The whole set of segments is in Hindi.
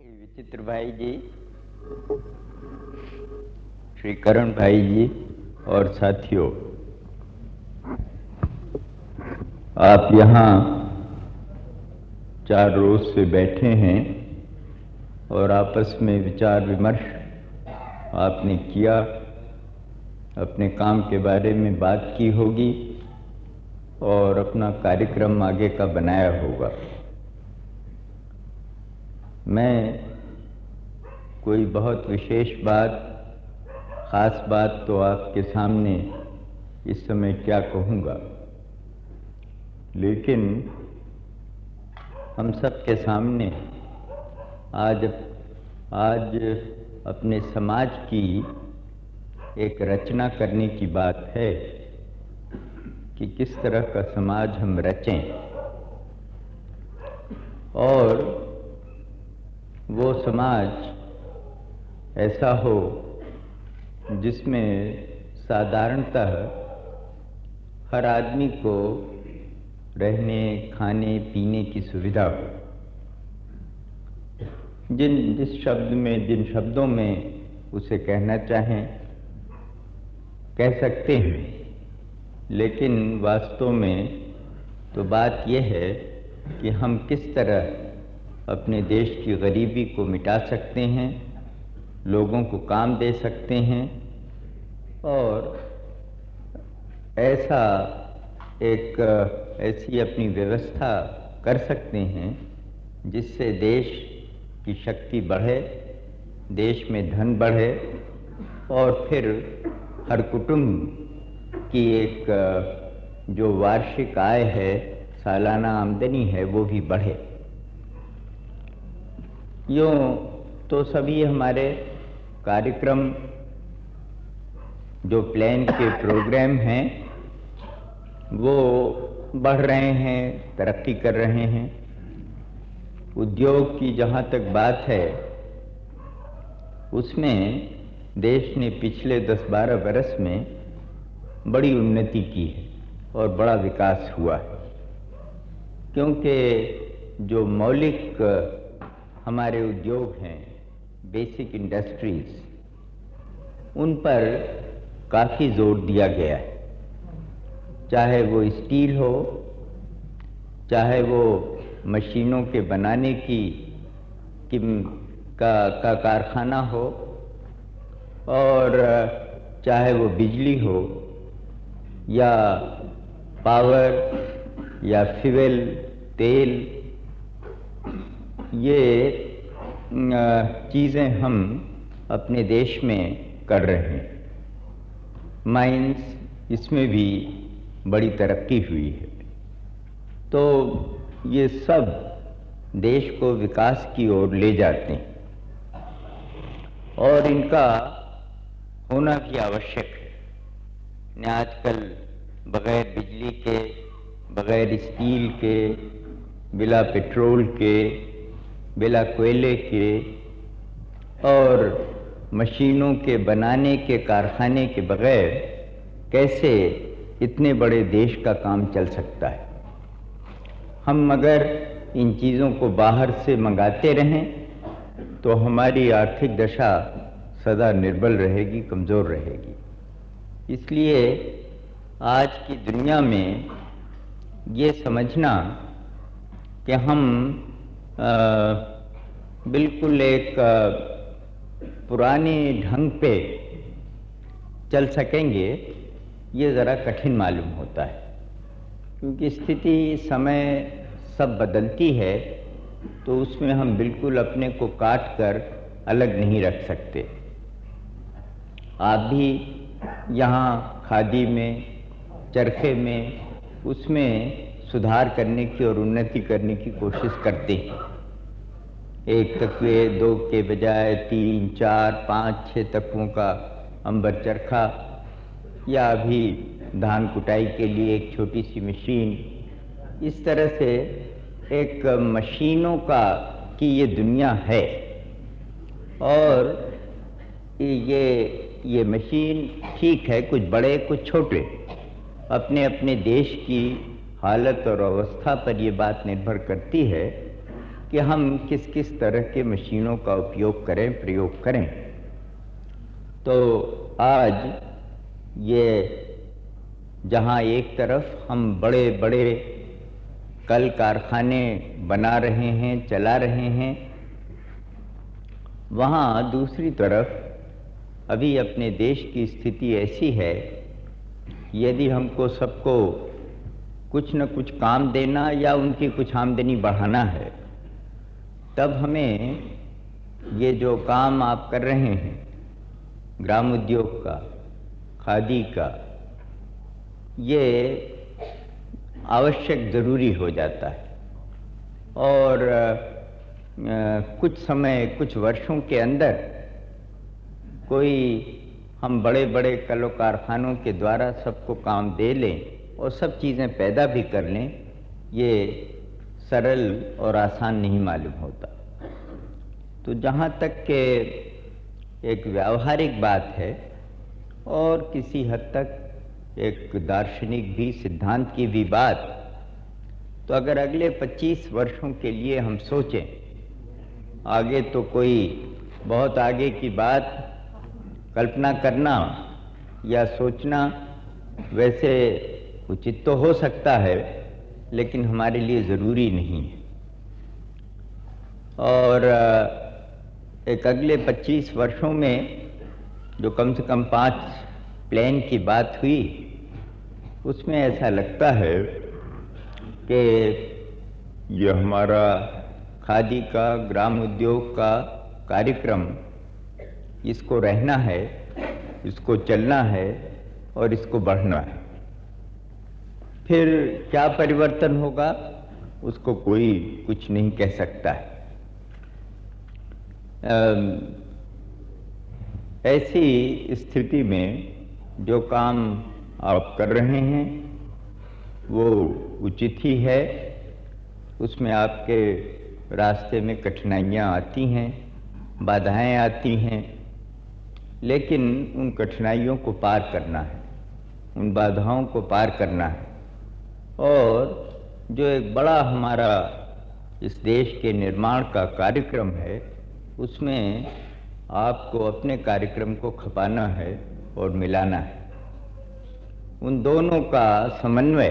विचित्र भाई जी, श्री करण भाई जी और साथियों, आप यहाँ 4 रोज से बैठे हैं और आपस में विचार विमर्श आपने किया, अपने काम के बारे में बात की होगी और अपना कार्यक्रम आगे का बनाया होगा। मैं कोई बहुत विशेष बात, खास बात तो आपके सामने इस समय क्या कहूँगा, लेकिन हम सब के सामने आज अपने समाज की एक रचना करने की बात है कि किस तरह का समाज हम रचें और वो समाज ऐसा हो जिसमें साधारणतः हर आदमी को रहने, खाने, पीने की सुविधा हो। जिन शब्दों में उसे कहना चाहें कह सकते हैं, लेकिन वास्तव में तो बात यह है कि हम किस तरह अपने देश की गरीबी को मिटा सकते हैं, लोगों को काम दे सकते हैं और ऐसी अपनी व्यवस्था कर सकते हैं जिससे देश की शक्ति बढ़े, देश में धन बढ़े और फिर हर कुटुंब की एक जो वार्षिक आय है, सालाना आमदनी है, वो भी बढ़े। यूँ तो सभी हमारे कार्यक्रम जो प्लान के प्रोग्राम हैं वो बढ़ रहे हैं, तरक्की कर रहे हैं। उद्योग की जहाँ तक बात है, उसमें देश ने पिछले 10-12 वर्ष में बड़ी उन्नति की है और बड़ा विकास हुआ है, क्योंकि जो मौलिक हमारे उद्योग हैं, बेसिक इंडस्ट्रीज, उन पर काफ़ी जोर दिया गया है। चाहे वो स्टील हो, चाहे वो मशीनों के बनाने का कारखाना हो, और चाहे वो बिजली हो या पावर या फ्यूल, तेल, ये चीज़ें हम अपने देश में कर रहे हैं। माइंस, इसमें भी बड़ी तरक्की हुई है। तो ये सब देश को विकास की ओर ले जाते हैं और इनका होना भी आवश्यक है। आजकल बगैर बिजली के, बगैर स्टील के, बिना पेट्रोल के, बिना कोयले के और मशीनों के बनाने के कारखाने के बगैर कैसे इतने बड़े देश का काम चल सकता है। हम अगर इन चीज़ों को बाहर से मंगाते रहें तो हमारी आर्थिक दशा सदा निर्बल रहेगी, कमज़ोर रहेगी। इसलिए आज की दुनिया में ये समझना कि हम बिल्कुल एक पुराने ढंग पे चल सकेंगे, ये ज़रा कठिन मालूम होता है, क्योंकि स्थिति, समय सब बदलती है, तो उसमें हम बिल्कुल अपने को काट कर अलग नहीं रख सकते। आप भी यहाँ खादी में, चरखे में, उसमें सुधार करने की और उन्नति करने की कोशिश करते हैं। 1 तकवे, 2 के बजाय 3, 4, 5, 6 तकवों का अंबर चरखा, या अभी धान कुटाई के लिए एक छोटी सी मशीन। इस तरह से एक मशीनों की ये दुनिया है और ये मशीन ठीक है, कुछ बड़े कुछ छोटे, अपने अपने देश की हालत और अवस्था पर ये बात निर्भर करती है कि कि हम किस किस तरह के मशीनों का उपयोग करें, प्रयोग करें। तो आज ये जहाँ एक तरफ हम बड़े बड़े कल कारखाने बना रहे हैं, चला रहे हैं, वहाँ दूसरी तरफ अभी अपने देश की स्थिति ऐसी है, यदि हमको सबको कुछ न कुछ काम देना या उनकी कुछ आमदनी बढ़ाना है, तब हमें ये जो काम आप कर रहे हैं, ग्राम उद्योग का, खादी का, ये आवश्यक ज़रूरी हो जाता है। और कुछ समय, कुछ वर्षों के अंदर कोई हम बड़े बड़े कल कारखानों के द्वारा सबको काम दे लें और सब चीज़ें पैदा भी कर लें, ये सरल और आसान नहीं मालूम होता। तो जहाँ तक के एक व्यावहारिक बात है और किसी हद तक एक दार्शनिक भी, सिद्धांत की भी बात, तो अगर अगले 25 वर्षों के लिए हम सोचें, आगे तो कोई बहुत आगे की बात कल्पना करना या सोचना वैसे उचित तो हो सकता है, लेकिन हमारे लिए ज़रूरी नहीं है। और एक अगले 25 वर्षों में जो कम से कम 5 प्लान की बात हुई, उसमें ऐसा लगता है कि ये हमारा खादी का, ग्राम उद्योग का कार्यक्रम, इसको रहना है, इसको चलना है और इसको बढ़ना है। फिर क्या परिवर्तन होगा, उसको कोई कुछ नहीं कह सकता है। ऐसी स्थिति में जो काम आप कर रहे हैं वो उचित ही है। उसमें आपके रास्ते में कठिनाइयाँ आती हैं, बाधाएं आती हैं, लेकिन उन कठिनाइयों को पार करना है, उन बाधाओं को पार करना है। और जो एक बड़ा हमारा इस देश के निर्माण का कार्यक्रम है, उसमें आपको अपने कार्यक्रम को खपाना है और मिलाना है। उन दोनों का समन्वय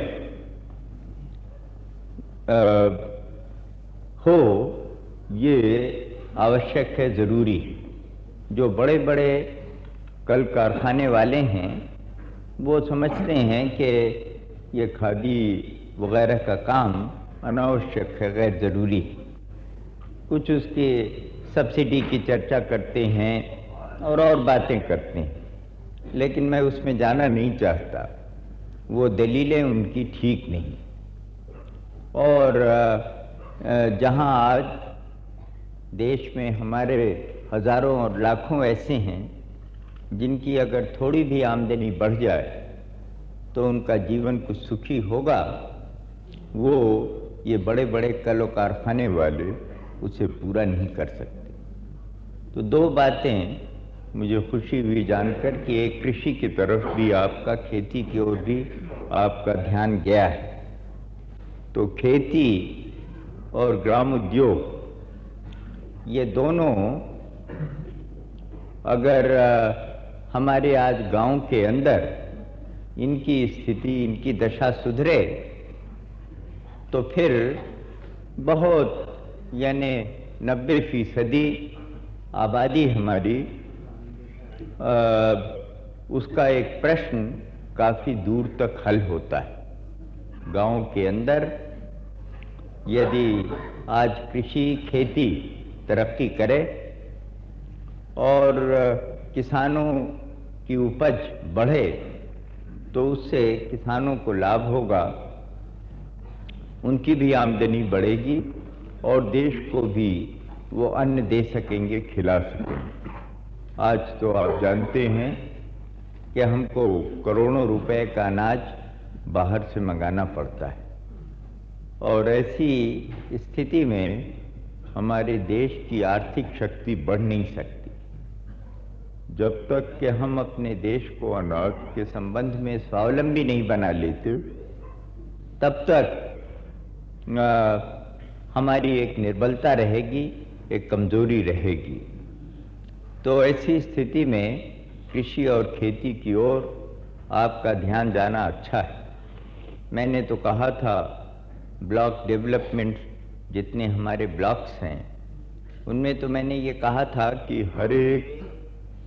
हो, ये आवश्यक है, ज़रूरी है। जो बड़े बड़े कल कारखाने वाले हैं, वो समझते हैं कि ये खादी वगैरह का काम अनावश्यक है, गैर ज़रूरी है। कुछ उसकी सब्सिडी की चर्चा करते हैं और बातें करते हैं, लेकिन मैं उसमें जाना नहीं चाहता। वो दलीलें उनकी ठीक नहीं। और जहां आज देश में हमारे हजारों और लाखों ऐसे हैं जिनकी अगर थोड़ी भी आमदनी बढ़ जाए तो उनका जीवन कुछ सुखी होगा, वो ये बड़े बड़े कल कारखाने वाले उसे पूरा नहीं कर सकते। तो दो बातें मुझे खुशी हुई जानकर कि एक कृषि की तरफ भी आपका, खेती की ओर भी आपका ध्यान गया है। तो खेती और ग्राम उद्योग, ये दोनों अगर हमारे आज गांव के अंदर इनकी स्थिति, इनकी दशा सुधरे, तो फिर बहुत, यानी 90% आबादी हमारी, उसका एक प्रश्न काफ़ी दूर तक हल होता है। गांव के अंदर यदि आज कृषि, खेती तरक्की करे और किसानों की उपज बढ़े, तो उससे किसानों को लाभ होगा, उनकी भी आमदनी बढ़ेगी और देश को भी वो अन्न दे सकेंगे, खिला सकेंगे। आज तो आप जानते हैं कि हमको करोड़ों रुपए का अनाज बाहर से मंगाना पड़ता है, और ऐसी स्थिति में हमारे देश की आर्थिक शक्ति बढ़ नहीं सकती जब तक कि हम अपने देश को अनाज के संबंध में स्वावलंबी नहीं बना लेते। तब तक हमारी एक निर्बलता रहेगी, एक कमजोरी रहेगी। तो ऐसी स्थिति में कृषि और खेती की ओर आपका ध्यान जाना अच्छा है। मैंने तो कहा था ब्लॉक डेवलपमेंट, जितने हमारे ब्लॉक्स हैं उनमें तो मैंने ये कहा था कि हर एक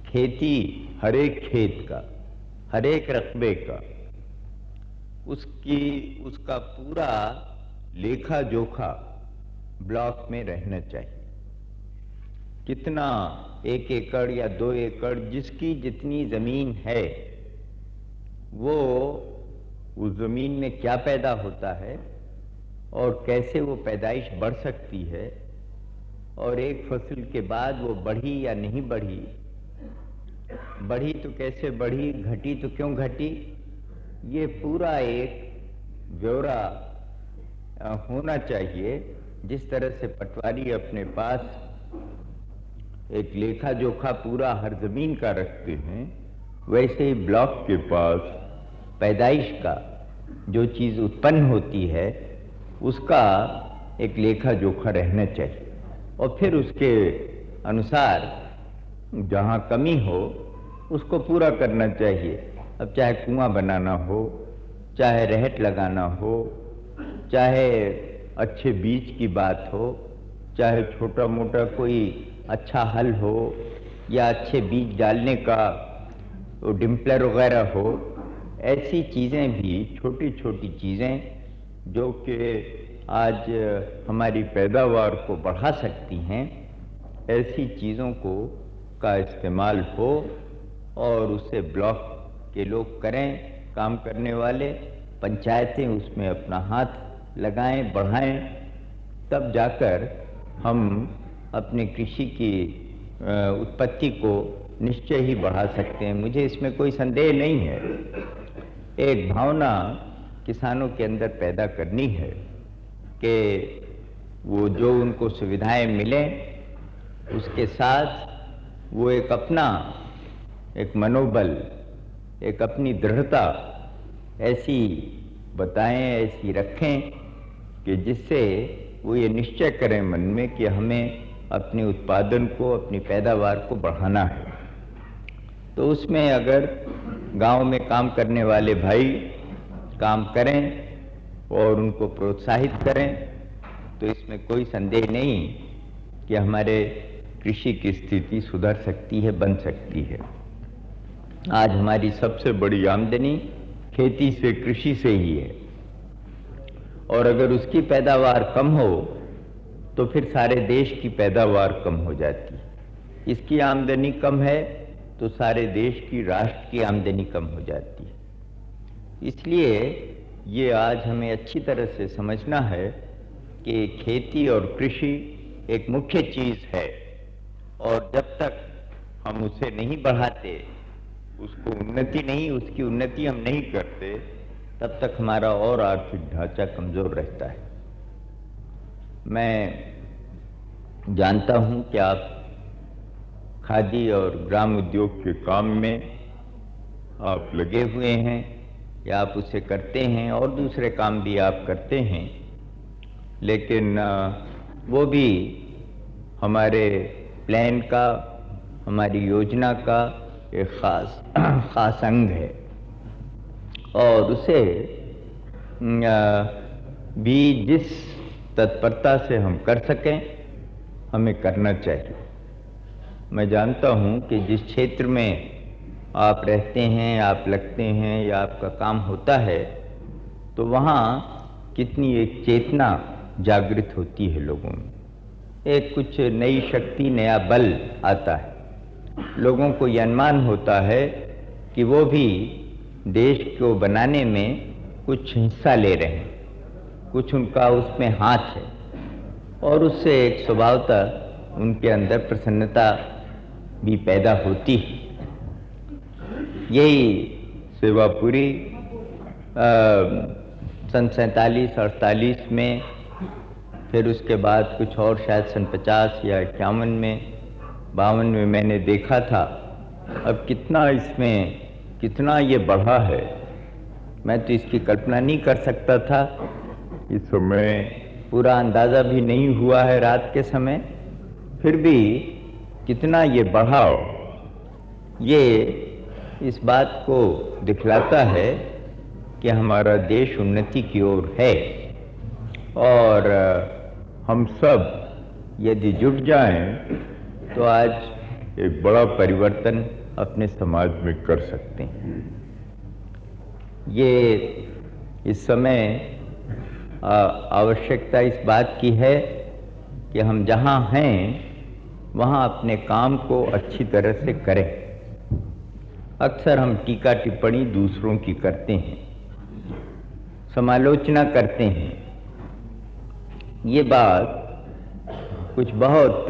खेती, हर एक खेत का, हर एक रकबे का उसका पूरा लेखा जोखा ब्लॉक में रहना चाहिए। कितना 1 एकड़ या 2 एकड़, जिसकी जितनी जमीन है, वो उस जमीन में क्या पैदा होता है और कैसे वो पैदाइश बढ़ सकती है, और एक फसल के बाद वो बढ़ी या नहीं बढ़ी, बढ़ी तो कैसे बढ़ी, घटी तो क्यों घटी, ये पूरा एक ब्यौरा होना चाहिए। जिस तरह से पटवारी अपने पास एक लेखा जोखा पूरा हर जमीन का रखते हैं, वैसे ही ब्लॉक के पास पैदाइश का जो चीज उत्पन्न होती है उसका एक लेखा जोखा रहना चाहिए, और फिर उसके अनुसार जहाँ कमी हो उसको पूरा करना चाहिए। अब चाहे कुआं बनाना हो, चाहे रहट लगाना हो, चाहे अच्छे बीज की बात हो, चाहे छोटा मोटा कोई अच्छा हल हो, या अच्छे बीज डालने का डिम्पलर वगैरह हो, ऐसी चीज़ें भी, छोटी छोटी चीज़ें जो कि आज हमारी पैदावार को बढ़ा सकती हैं, ऐसी चीज़ों का इस्तेमाल हो और उसे ब्लॉक के लोग करें, काम करने वाले, पंचायतें उसमें अपना हाथ लगाएं, बढ़ाएं, तब जाकर हम अपने कृषि की उत्पत्ति को निश्चय ही बढ़ा सकते हैं। मुझे इसमें कोई संदेह नहीं है। एक भावना किसानों के अंदर पैदा करनी है कि वो जो उनको सुविधाएं मिलें उसके साथ वो एक अपना एक मनोबल, एक अपनी दृढ़ता ऐसी बताएं, ऐसी रखें कि जिससे वो ये निश्चय करें मन में कि हमें अपने उत्पादन को, अपनी पैदावार को बढ़ाना है। तो उसमें अगर गांव में काम करने वाले भाई काम करें और उनको प्रोत्साहित करें तो इसमें कोई संदेह नहीं कि हमारे कृषि की स्थिति सुधर सकती है, बन सकती है। आज हमारी सबसे बड़ी आमदनी खेती से, कृषि से ही है, और अगर उसकी पैदावार कम हो तो फिर सारे देश की पैदावार कम हो जाती है। इसकी आमदनी कम है तो सारे देश की, राष्ट्र की आमदनी कम हो जाती है। इसलिए ये आज हमें अच्छी तरह से समझना है कि खेती और कृषि एक मुख्य चीज है, और जब तक हम उसे नहीं बढ़ाते, उसकी उन्नति हम नहीं करते, तब तक हमारा और आर्थिक ढांचा कमजोर रहता है। मैं जानता हूं कि आप खादी और ग्राम उद्योग के काम में आप लगे हुए हैं, या आप उसे करते हैं, और दूसरे काम भी आप करते हैं, लेकिन वो भी हमारे प्लान का, हमारी योजना का एक खास अंग है, और उसे भी जिस तत्परता से हम कर सकें हमें करना चाहिए। मैं जानता हूं कि जिस क्षेत्र में आप रहते हैं, आप लगते हैं या आपका काम होता है, तो वहाँ कितनी एक चेतना जागृत होती है लोगों में, एक कुछ नई शक्ति, नया बल आता है। लोगों को यह अनुमान होता है कि वो भी देश को बनाने में कुछ हिस्सा ले रहे हैं, कुछ उनका उसमें हाथ है, और उससे एक स्वभावतः उनके अंदर प्रसन्नता भी पैदा होती है। यही सेवापुरी सन 47-48 में, फिर उसके बाद कुछ और शायद सन 50 या 51 में, 52 में मैंने देखा था। अब कितना ये बढ़ा है, मैं तो इसकी कल्पना नहीं कर सकता था। इस समय पूरा अंदाज़ा भी नहीं हुआ है रात के समय, फिर भी कितना ये बढ़ाव, ये इस बात को दिखलाता है कि हमारा देश उन्नति की ओर है। और हम सब यदि जुट जाएं तो आज एक बड़ा परिवर्तन अपने समाज में कर सकते हैं। ये इस समय आवश्यकता इस बात की है कि हम जहाँ हैं वहाँ अपने काम को अच्छी तरह से करें। अक्सर हम टीका टिप्पणी दूसरों की करते हैं, समालोचना करते हैं। ये बात कुछ बहुत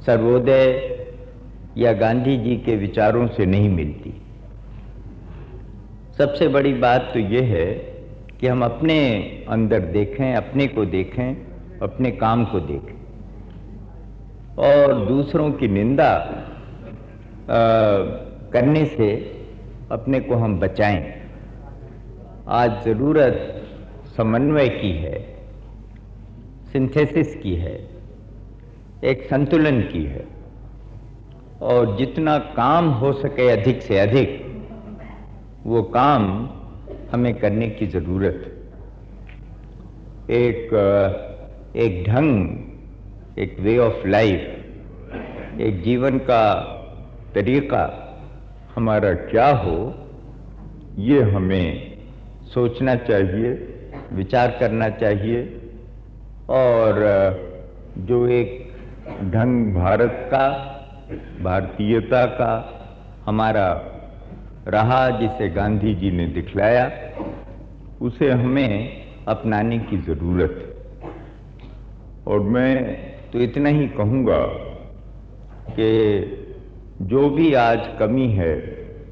सर्वोदय या गांधी जी के विचारों से नहीं मिलती। सबसे बड़ी बात तो ये है कि हम अपने अंदर देखें, अपने को देखें, अपने काम को देखें और दूसरों की निंदा करने से अपने को हम बचाएं। आज ज़रूरत समन्वय की है, सिंथेसिस की है, एक संतुलन की है, और जितना काम हो सके अधिक से अधिक वो काम हमें करने की ज़रूरत है। एक ढंग, एक वे ऑफ लाइफ, एक जीवन का तरीका हमारा क्या हो, ये हमें सोचना चाहिए, विचार करना चाहिए। और जो एक ढंग भारत का, भारतीयता का हमारा रहा, जिसे गांधी जी ने दिखलाया, उसे हमें अपनाने की ज़रूरत है। और मैं तो इतना ही कहूँगा कि जो भी आज कमी है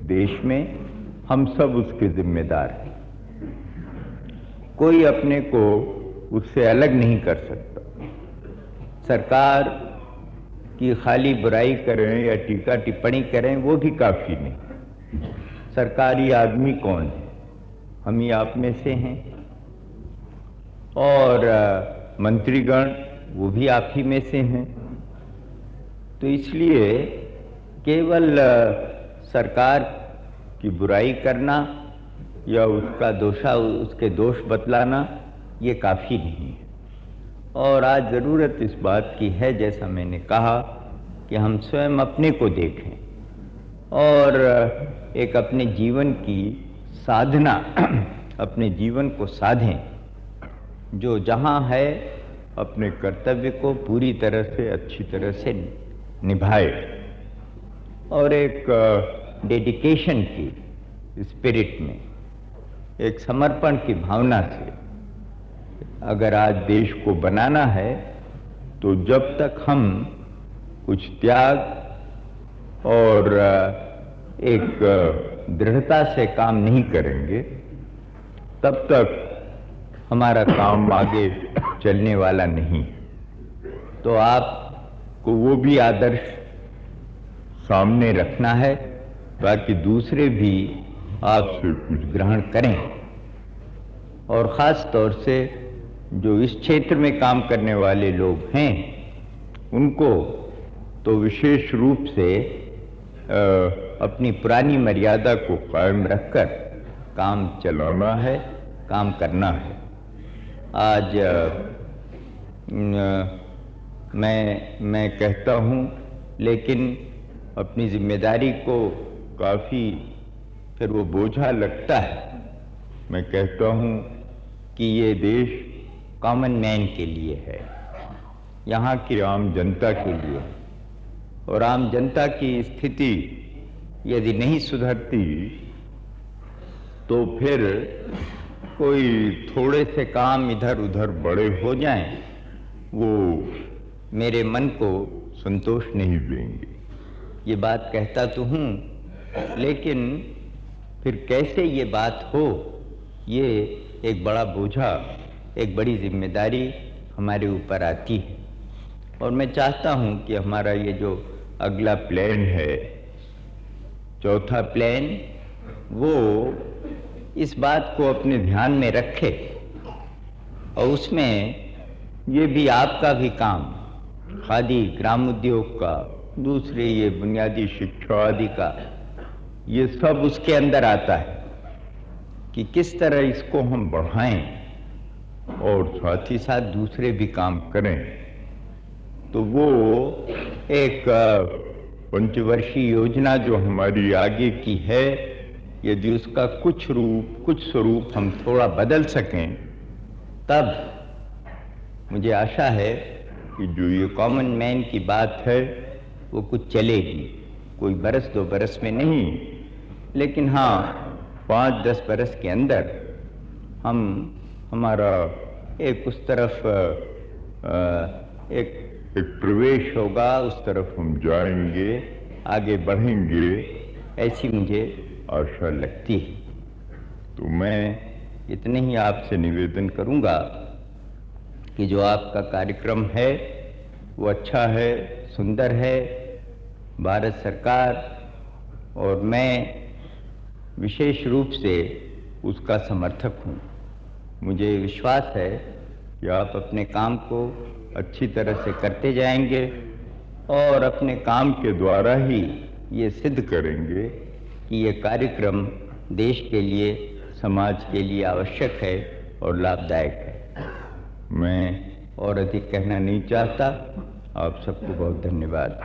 देश में, हम सब उसके जिम्मेदार हैं। कोई अपने को उससे अलग नहीं कर सकता। सरकार की खाली बुराई करें या टीका टिप्पणी करें वो भी काफ़ी नहीं। सरकारी आदमी कौन है? हम ही आप में से हैं। और मंत्रीगण वो भी आप ही में से हैं। तो इसलिए केवल सरकार की बुराई करना या उसके दोष बतलाना ये काफ़ी नहीं है। और आज ज़रूरत इस बात की है, जैसा मैंने कहा, कि हम स्वयं अपने को देखें और एक अपने जीवन की साधना, अपने जीवन को साधें, जो जहाँ है अपने कर्तव्य को पूरी तरह से, अच्छी तरह से निभाए और एक डेडिकेशन की स्पिरिट में, एक समर्पण की भावना से अगर आज देश को बनाना है तो जब तक हम कुछ त्याग और एक दृढ़ता से काम नहीं करेंगे तब तक हमारा काम आगे चलने वाला नहीं। तो आपको वो भी आदर्श सामने रखना है ताकि दूसरे भी आपसे कुछ ग्रहण करें। और ख़ास तौर से जो इस क्षेत्र में काम करने वाले लोग हैं उनको तो विशेष रूप से अपनी पुरानी मर्यादा को कायम रखकर काम चलाना है, काम करना है। आज मैं कहता हूँ, लेकिन अपनी जिम्मेदारी को काफ़ी फिर वो बोझा लगता है। मैं कहता हूँ कि ये देश कॉमन मैन के लिए है, यहाँ की आम जनता के लिए। और आम जनता की स्थिति यदि नहीं सुधरती तो फिर कोई थोड़े से काम इधर उधर बड़े हो जाएं, वो मेरे मन को संतोष नहीं देंगे। ये बात कहता तो हूँ, लेकिन फिर कैसे ये बात हो, ये एक बड़ा बोझा, एक बड़ी जिम्मेदारी हमारे ऊपर आती है। और मैं चाहता हूँ कि हमारा ये जो अगला प्लान है, चौथा प्लान, वो इस बात को अपने ध्यान में रखे और उसमें ये भी आपका भी काम, खादी ग्राम उद्योग का, दूसरे ये बुनियादी शिक्षा आदि का, ये सब उसके अंदर आता है कि किस तरह इसको हम बढ़ाएं और साथ ही साथ दूसरे भी काम करें। तो वो एक पंचवर्षीय योजना जो हमारी आगे की है, यदि उसका कुछ स्वरूप हम थोड़ा बदल सकें, तब मुझे आशा है कि जो ये कॉमन मैन की बात है वो कुछ चलेगी। कोई बरस 2 बरस में नहीं, लेकिन हाँ 5-10 बरस के अंदर हमारा एक उस तरफ एक प्रवेश होगा, उस तरफ हम जाएंगे, आगे बढ़ेंगे, ऐसी मुझे आशा लगती है। तो मैं इतने ही आपसे निवेदन करूंगा कि जो आपका कार्यक्रम है वो अच्छा है, सुंदर है। भारत सरकार और मैं विशेष रूप से उसका समर्थक हूँ। मुझे विश्वास है कि आप अपने काम को अच्छी तरह से करते जाएंगे और अपने काम के द्वारा ही ये सिद्ध करेंगे कि ये कार्यक्रम देश के लिए, समाज के लिए आवश्यक है और लाभदायक है। मैं और अधिक कहना नहीं चाहता। आप सबको बहुत धन्यवाद।